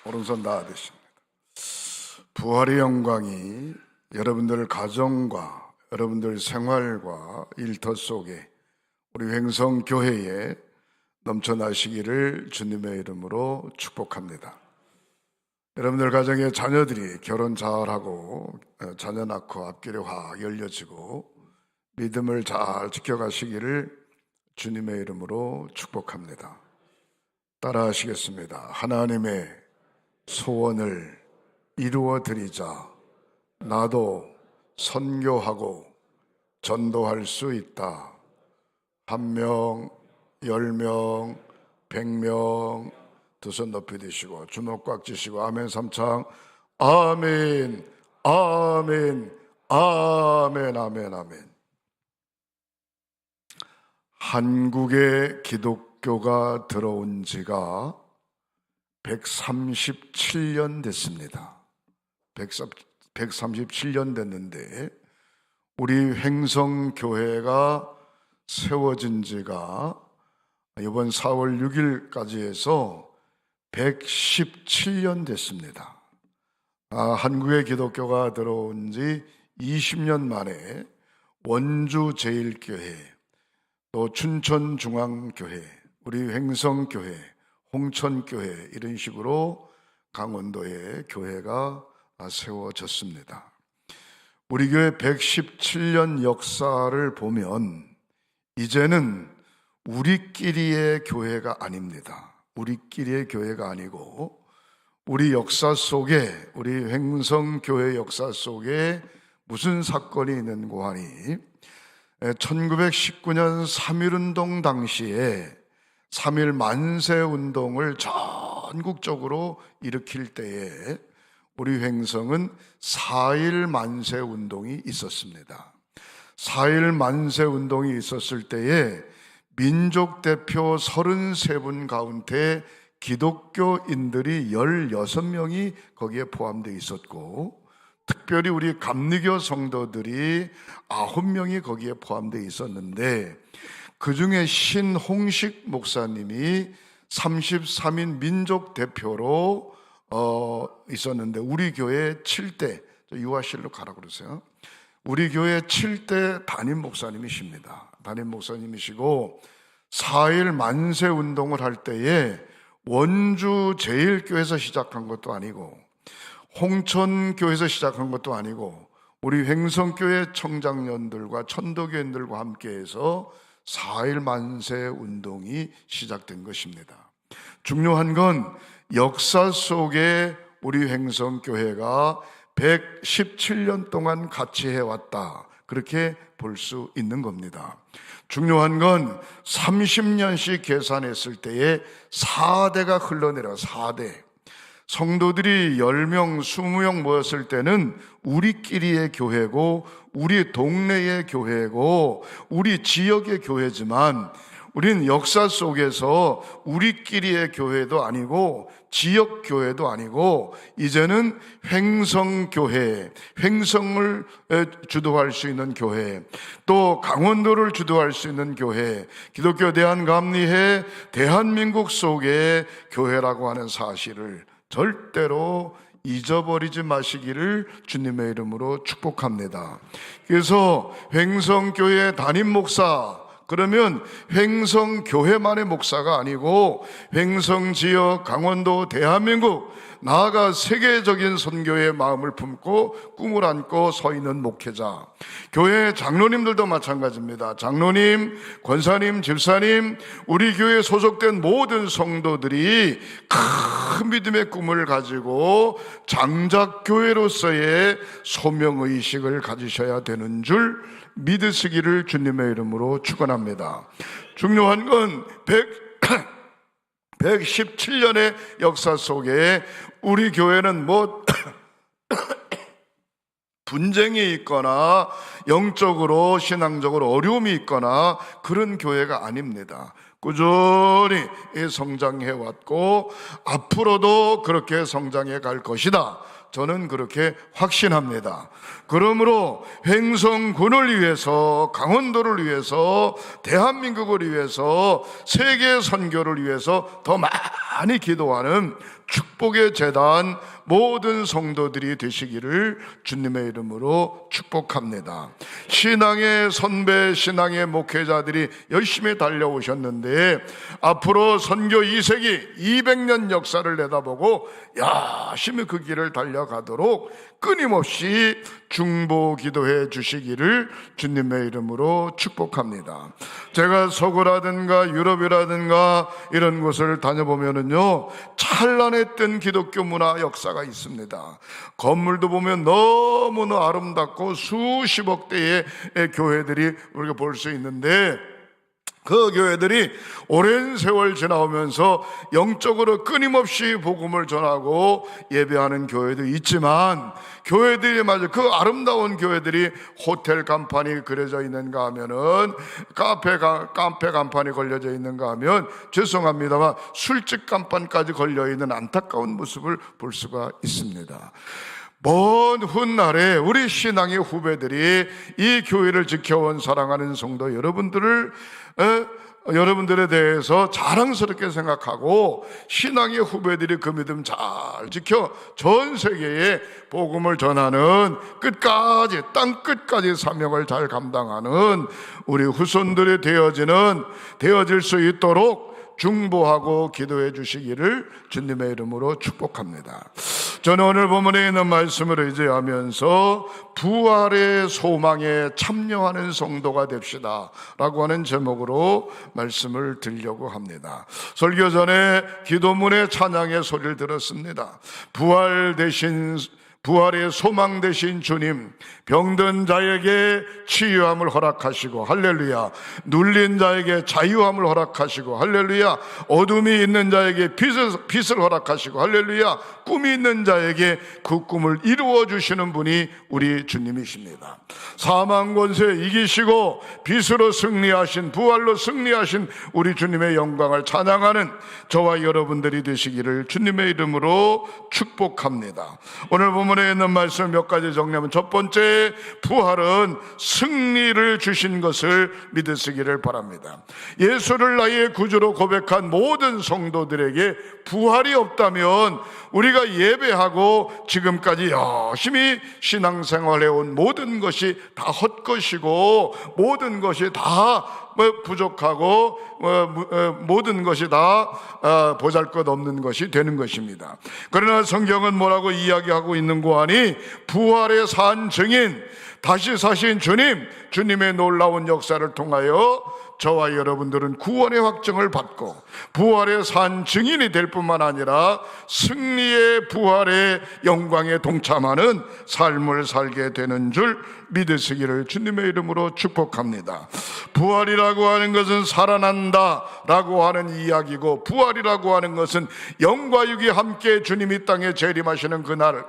오른손 다 되십니다. 부활의 영광이 여러분들 가정과 여러분들 생활과 일터 속에 우리 횡성교회에 넘쳐나시기를 주님의 이름으로 축복합니다. 여러분들 가정의 자녀들이 결혼 잘하고 자녀 낳고 앞길이 확 열려지고 믿음을 잘 지켜가시기를 주님의 이름으로 축복합니다. 따라 하시겠습니다. 하나님의 소원을 이루어 드리자 나도 선교하고 전도할 수 있다. 1명, 10명, 100명 두 손 높이 드시고 주먹 꽉 쥐시고 아멘 3창 아멘 아멘 아멘 아멘 아멘. 한국에 기독교가 들어온 지가 137년 됐습니다. 137년 됐는데 우리 횡성교회가 세워진 지가 이번 4월 6일까지 해서 117년 됐습니다. 한국에 기독교가 들어온 지 20년 만에 원주 제일교회, 또 춘천중앙교회, 우리 횡성교회, 홍천교회 이런 식으로 강원도에 교회가 세워졌습니다. 우리 교회 117년 역사를 보면 이제는 우리끼리의 교회가 아닙니다. 우리끼리의 교회가 아니고 우리 역사 속에, 우리 횡성교회 역사 속에 무슨 사건이 있는고 하니 1919년 3.1운동 당시에 3.1 만세운동을 전국적으로 일으킬 때에 우리 횡성은 4.1 만세운동이 있었습니다. 4.1 만세운동이 있었을 때에 민족대표 33분 가운데 기독교인들이 16명이 거기에 포함되어 있었고 특별히 우리 감리교 성도들이 9명이 거기에 포함되어 있었는데 그 중에 신홍식 목사님이 33인 민족대표로 있었는데 우리 교회 7대, 유아실로 가라 그러세요. 우리 교회 7대 담임 목사님이십니다. 담임 목사님이시고 4.1 만세 운동을 할 때에 원주 제일교회에서 시작한 것도 아니고 홍천교회에서 시작한 것도 아니고 우리 횡성교회 청장년들과 천도교인들과 함께해서 4.1 만세 운동이 시작된 것입니다. 중요한 건 역사 속에 우리 횡성교회가 117년 동안 같이 해왔다, 그렇게 볼 수 있는 겁니다. 중요한 건 30년씩 계산했을 때에 4대가 흘러내려 4대. 성도들이 10명, 20명 모였을 때는 우리끼리의 교회고 우리 동네의 교회고 우리 지역의 교회지만 우리는 역사 속에서 우리끼리의 교회도 아니고 지역교회도 아니고 이제는 횡성교회, 횡성을 주도할 수 있는 교회, 또 강원도를 주도할 수 있는 교회, 기독교 대한감리회 대한민국 속의 교회라고 하는 사실을 절대로 잊어버리지 마시기를 주님의 이름으로 축복합니다. 그래서 횡성교회 담임 목사, 그러면 횡성교회만의 목사가 아니고 횡성지역, 강원도, 대한민국, 나아가 세계적인 선교의 마음을 품고 꿈을 안고 서 있는 목회자, 교회 장로님들도 마찬가지입니다. 장로님, 권사님, 집사님, 우리 교회에 소속된 모든 성도들이 큰 믿음의 꿈을 가지고 장작교회로서의 소명의식을 가지셔야 되는 줄 믿으시기를 주님의 이름으로 축원합니다. 중요한 건 117년의 역사 속에 우리 교회는 분쟁이 있거나 영적으로 신앙적으로 어려움이 있거나 그런 교회가 아닙니다. 꾸준히 성장해 왔고 앞으로도 그렇게 성장해 갈 것이다. 저는 그렇게 확신합니다. 그러므로 횡성군을 위해서, 강원도를 위해서, 대한민국을 위해서, 세계 선교를 위해서 더 많이 기도하는 축복의 재단 모든 성도들이 되시기를 주님의 이름으로 축복합니다. 신앙의 선배, 신앙의 목회자들이 열심히 달려오셨는데 앞으로 선교 2세기 200년 역사를 내다보고 열심히 그 길을 달려가도록 끊임없이 중보 기도해 주시기를 주님의 이름으로 축복합니다. 제가 서구라든가 유럽이라든가 이런 곳을 다녀보면은요, 찬란했던 기독교 문화 역사가 있습니다. 건물도 보면 너무나 아름답고 수십억 대의 교회들이 우리가 볼 수 있는데, 그 교회들이 오랜 세월 지나오면서 영적으로 끊임없이 복음을 전하고 예배하는 교회도 있지만, 교회들이 맞아 그 아름다운 교회들이 호텔 간판이 그려져 있는가 하면은 카페 간판이 걸려져 있는가 하면 죄송합니다만 술집 간판까지 걸려 있는 안타까운 모습을 볼 수가 있습니다. 먼 훗날에 우리 신앙의 후배들이 이 교회를 지켜온 사랑하는 성도 여러분들에 대해서 자랑스럽게 생각하고 신앙의 후배들이 그 믿음 잘 지켜 전 세계에 복음을 전하는 끝까지, 땅 끝까지 사명을 잘 감당하는 우리 후손들이 되어질 수 있도록 중보하고 기도해 주시기를 주님의 이름으로 축복합니다. 저는 오늘 본문에 있는 말씀을 의지하면서 부활의 소망에 참여하는 성도가 됩시다 라고 하는 제목으로 말씀을 드리려고 합니다. 설교 전에 기도문의 찬양의 소리를 들었습니다. 부활의 소망 되신 주님, 병든 자에게 치유함을 허락하시고 할렐루야, 눌린 자에게 자유함을 허락하시고 할렐루야, 어둠이 있는 자에게 빛을 허락하시고 할렐루야, 꿈이 있는 자에게 그 꿈을 이루어 주시는 분이 우리 주님이십니다. 사망 권세 이기시고 빛으로 승리하신, 부활로 승리하신 우리 주님의 영광을 찬양하는 저와 여러분들이 되시기를 주님의 이름으로 축복합니다. 오늘 본문에 있는 말씀 몇 가지 정리하면, 첫 번째, 부활은 승리를 주신 것을 믿으시기를 바랍니다. 예수를 나의 구주로 고백한 모든 성도들에게 부활이 없다면 우리가 예배하고 지금까지 열심히 신앙생활해온 모든 것이 다 헛것이고, 모든 것이 다 부족하고, 모든 것이 다 보잘것없는 것이 되는 것입니다. 그러나 성경은 뭐라고 이야기하고 있는고 하니, 부활의 산 증인, 다시 사신 주님의 놀라운 역사를 통하여 저와 여러분들은 구원의 확증을 받고 부활의 산 증인이 될 뿐만 아니라 승리의 부활의 영광에 동참하는 삶을 살게 되는 줄 믿으시기를 주님의 이름으로 축복합니다. 부활이라고 하는 것은 살아난다 라고 하는 이야기고, 부활이라고 하는 것은 영과 육이 함께 주님이 땅에 재림하시는 그날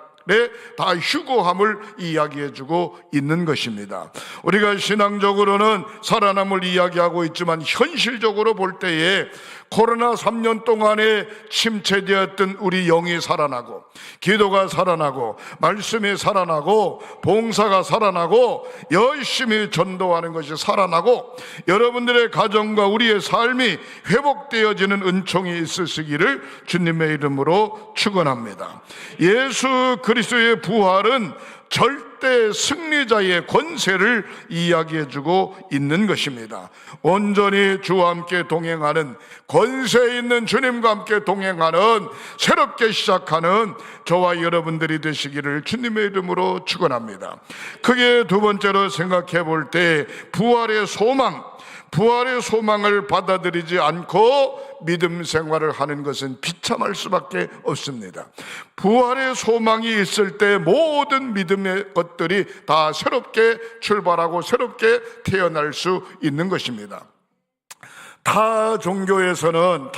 다 휴고함을 이야기해주고 있는 것입니다. 우리가 신앙적으로는 살아남을 이야기하고 있지만 현실적으로 볼 때에 코로나 3년 동안에 침체되었던 우리 영이 살아나고, 기도가 살아나고, 말씀이 살아나고, 봉사가 살아나고, 열심히 전도하는 것이 살아나고, 여러분들의 가정과 우리의 삶이 회복되어지는 은총이 있으시기를 주님의 이름으로 축원합니다. 예수 그리스도의 부활은 절대 승리자의 권세를 이야기해주고 있는 것입니다. 온전히 주와 함께 동행하는, 권세 있는 주님과 함께 동행하는, 새롭게 시작하는 저와 여러분들이 되시기를 주님의 이름으로 축원합니다. 크게 두 번째로 생각해 볼 때, 부활의 소망을 받아들이지 않고 믿음 생활을 하는 것은 비참할 수밖에 없습니다. 부활의 소망이 있을 때 모든 믿음의 것들이 다 새롭게 출발하고 새롭게 태어날 수 있는 것입니다. 타 종교에서는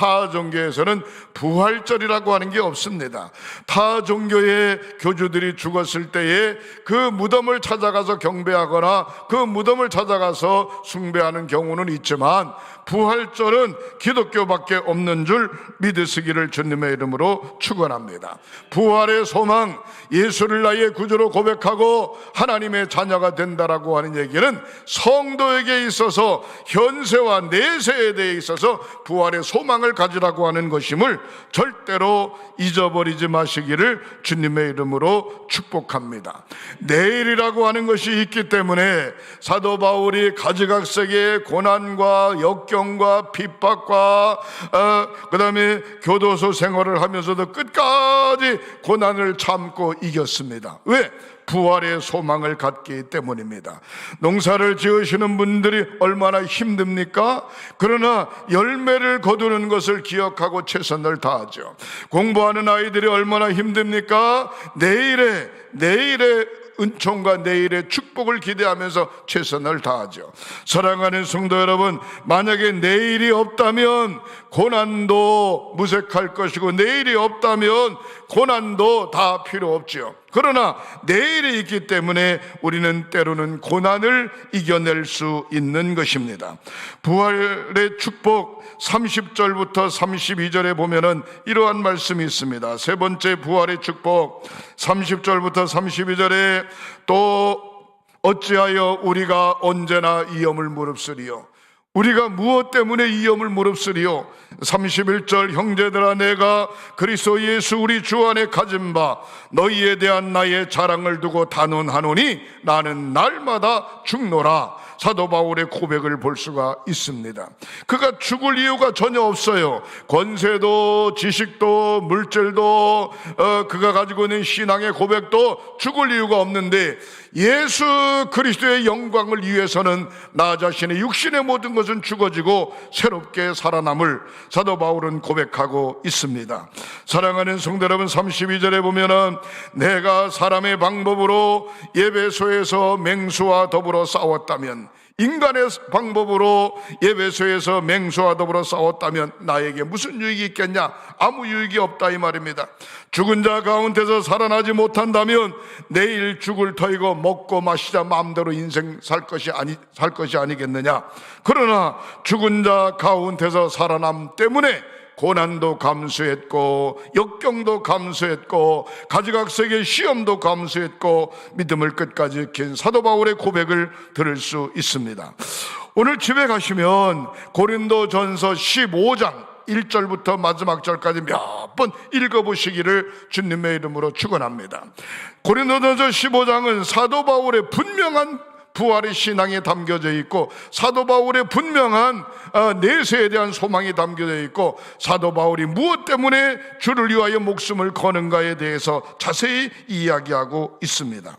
부활절이라고 하는 게 없습니다. 타 종교의 교주들이 죽었을 때에 그 무덤을 찾아가서 경배하거나 그 무덤을 찾아가서 숭배하는 경우는 있지만, 부활절은 기독교밖에 없는 줄 믿으시기를 주님의 이름으로 축원합니다. 부활의 소망, 예수를 나의 구주로 고백하고 하나님의 자녀가 된다라고 하는 얘기는 성도에게 있어서 현세와 내세에 대해 있어서 부활의 소망을 가지라고 하는 것임을 절대로 잊어버리지 마시기를 주님의 이름으로 축복합니다. 내일이라고 하는 것이 있기 때문에 사도 바울이 가지각색의 고난과 역경과 핍박과 그 다음에 교도소 생활을 하면서도 끝까지 고난을 참고 이겼습니다. 왜? 부활의 소망을 갖기 때문입니다. 농사를 지으시는 분들이 얼마나 힘듭니까? 그러나 열매를 거두는 것을 기억하고 최선을 다하죠. 공부하는 아이들이 얼마나 힘듭니까? 내일의 은총과 내일의 축복을 기대하면서 최선을 다하죠. 사랑하는 성도 여러분, 만약에 내일이 없다면 고난도 무색할 것이고, 내일이 없다면 고난도 다 필요 없죠. 그러나 내일이 있기 때문에 우리는 때로는 고난을 이겨낼 수 있는 것입니다. 부활의 축복 30절부터 32절에 보면은 이러한 말씀이 있습니다. 세 번째 부활의 축복 30절부터 32절에 또 어찌하여 우리가 언제나 이염을 무릅쓰리요? 우리가 무엇 때문에 이염을 무릅쓰리요? 31절 형제들아, 내가 그리스도 예수 우리 주 안에 가진 바 너희에 대한 나의 자랑을 두고 단언하노니 나는 날마다 죽노라. 사도 바울의 고백을 볼 수가 있습니다. 그가 죽을 이유가 전혀 없어요. 권세도 지식도 물질도 그가 가지고 있는 신앙의 고백도 죽을 이유가 없는데, 예수 그리스도의 영광을 위해서는 나 자신의 육신의 모든 것은 죽어지고 새롭게 살아남을 사도 바울은 고백하고 있습니다. 사랑하는 성도 여러분, 32절에 보면은 내가 사람의 방법으로 예배소에서 맹수와 더불어 싸웠다면, 인간의 방법으로 예배소에서 맹수와 더불어 싸웠다면 나에게 무슨 유익이 있겠냐? 아무 유익이 없다 이 말입니다. 죽은 자 가운데서 살아나지 못한다면 내일 죽을 터이고 먹고 마시자 마음대로 인생 살 것이 아니겠느냐? 그러나 죽은 자 가운데서 살아남 때문에 고난도 감수했고 역경도 감수했고 가지각색의 시험도 감수했고 믿음을 끝까지 지킨 사도 바울의 고백을 들을 수 있습니다. 오늘 집에 가시면 고린도전서 15장 1절부터 마지막 절까지 몇 번 읽어보시기를 주님의 이름으로 축원합니다. 고린도전서 15장은 사도 바울의 분명한 부활의 신앙이 담겨져 있고, 사도 바울의 분명한 내세에 대한 소망이 담겨져 있고, 사도 바울이 무엇 때문에 주를 위하여 목숨을 거는가에 대해서 자세히 이야기하고 있습니다.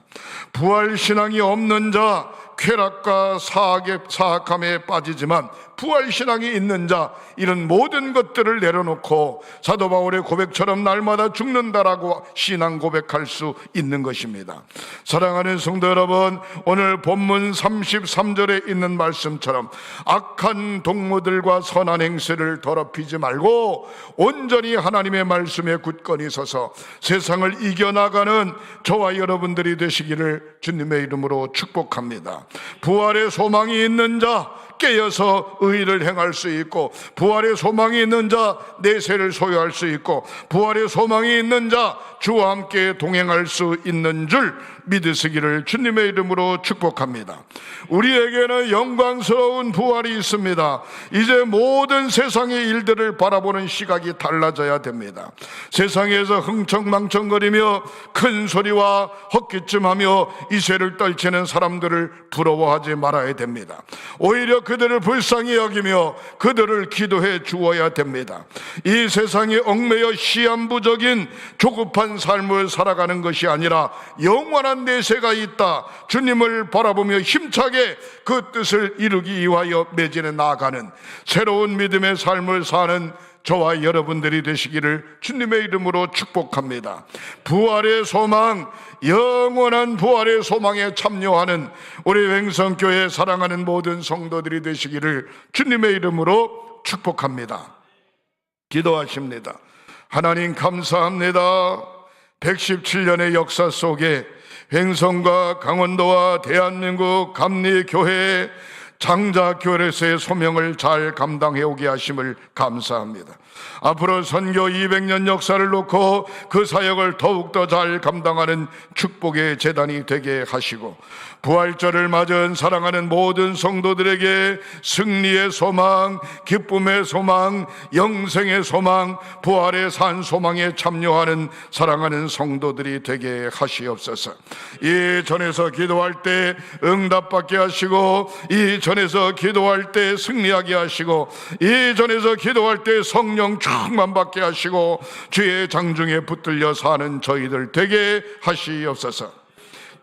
부활 신앙이 없는 자 쾌락과 사악함에 빠지지만, 부활 신앙이 있는 자 이런 모든 것들을 내려놓고 사도 바울의 고백처럼 날마다 죽는다라고 신앙 고백할 수 있는 것입니다. 사랑하는 성도 여러분, 오늘 본문 33절에 있는 말씀처럼 악한 동무들과 선한 행세를 더럽히지 말고 온전히 하나님의 말씀에 굳건히 서서 세상을 이겨나가는 저와 여러분들이 되시기를 주님의 이름으로 축복합니다. 부활의 소망이 있는 자 깨어서 의를 행할 수 있고, 부활의 소망이 있는 자 내세를 소유할 수 있고, 부활의 소망이 있는 자 주와 함께 동행할 수 있는 줄 믿으시기를 주님의 이름으로 축복합니다. 우리에게는 영광스러운 부활이 있습니다. 이제 모든 세상의 일들을 바라보는 시각이 달라져야 됩니다. 세상에서 흥청망청거리며 큰 소리와 헛기침하며 이세를 떨치는 사람들을 부러워하지 말아야 됩니다. 오히려 그들을 불쌍히 여기며 그들을 기도해 주어야 됩니다. 이 세상에 얽매여 시한부적인 조급한 삶을 살아가는 것이 아니라 영원한 내세가 있다, 주님을 바라보며 힘차게 그 뜻을 이루기 위하여 매진해 나아가는 새로운 믿음의 삶을 사는 저와 여러분들이 되시기를 주님의 이름으로 축복합니다. 부활의 소망, 영원한 부활의 소망에 참여하는 우리 횡성교회 사랑하는 모든 성도들이 되시기를 주님의 이름으로 축복합니다. 기도하십니다. 하나님 감사합니다. 117년의 역사 속에 횡성과 강원도와 대한민국 감리교회 장자교회에서의 소명을 잘 감당해 오게 하심을 감사합니다. 앞으로 선교 200년 역사를 놓고 그 사역을 더욱더 잘 감당하는 축복의 재단이 되게 하시고, 부활절을 맞은 사랑하는 모든 성도들에게 승리의 소망, 기쁨의 소망, 영생의 소망, 부활의 산 소망에 참여하는 사랑하는 성도들이 되게 하시옵소서. 이 전에서 기도할 때 응답받게 하시고, 이 전에서 기도할 때 승리하게 하시고, 이 전에서 기도할 때 성령 충만받게 하시고, 주의 장중에 붙들려 사는 저희들 되게 하시옵소서.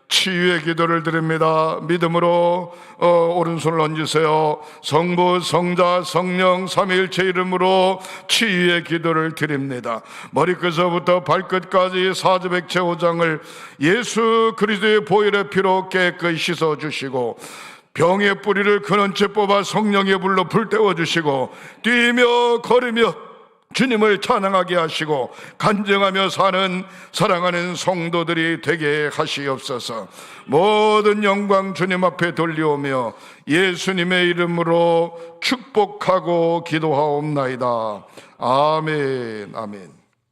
치유의 기도를 드립니다. 믿음으로 오른손을 얹으세요. 성부, 성자, 성령 삼위일체 이름으로 치유의 기도를 드립니다. 머리끝서부터 발끝까지 사주백체 오장을 예수 그리스도의 보혈의 피로 깨끗이 씻어주시고, 병의 뿌리를 근원째 뽑아 성령의 불로 불태워주시고, 뛰며 걸으며 주님을 찬양하게 하시고 간증하며 사는 사랑하는 성도들이 되게 하시옵소서. 모든 영광 주님 앞에 돌려오며 예수님의 이름으로 축복하고 기도하옵나이다. 아멘, 아멘.